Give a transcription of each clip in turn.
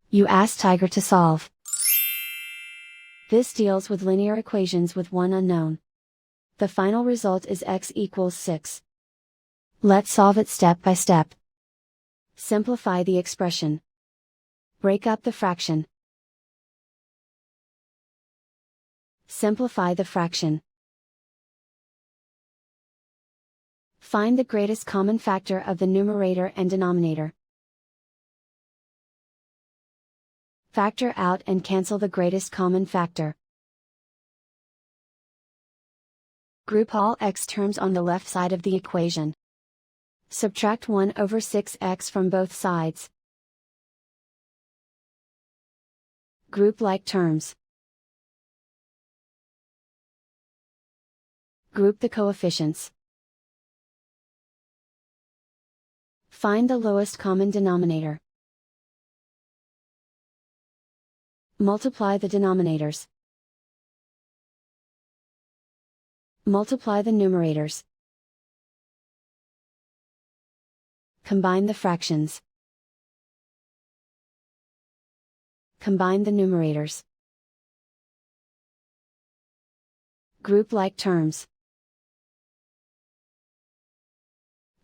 You ask Tiger to solve. This deals with linear equations with one unknown. The final result is x equals 6. Let's solve it step by step. Simplify the expression. Break up the fraction. Simplify the fraction. Find the greatest common factor of the numerator and denominator. Factor out and cancel the greatest common factor. Group all x terms on the left side of the equation. Subtract 1 over 6x from both sides. Group like terms. Group the coefficients. Find the lowest common denominator. Multiply the denominators. Multiply the numerators. Combine the fractions. Combine the numerators. Group like terms.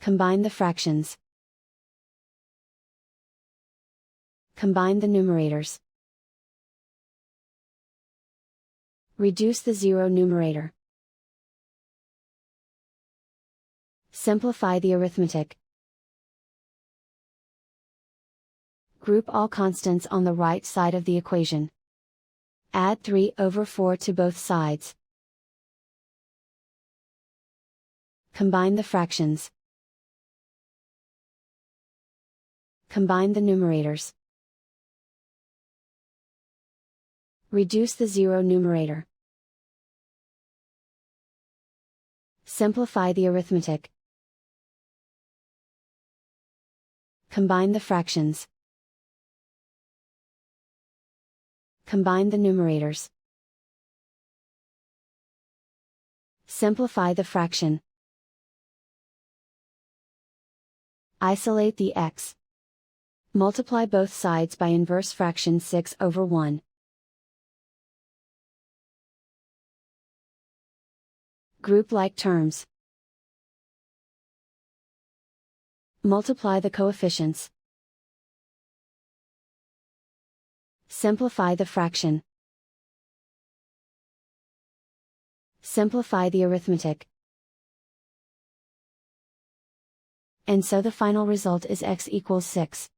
Combine the fractions. Combine the numerators. Reduce the zero numerator. Simplify the arithmetic. Group all constants on the right side of the equation. Add 3 over 4 to both sides. Combine the fractions. Combine the numerators. Reduce the zero numerator. Simplify the arithmetic. Combine the fractions. Combine the numerators. Simplify the fraction. Isolate the x. Multiply both sides by inverse fraction 6 over 1. Group like terms. Multiply the coefficients. Simplify the fraction. Simplify the arithmetic. And so the final result is x equals 6.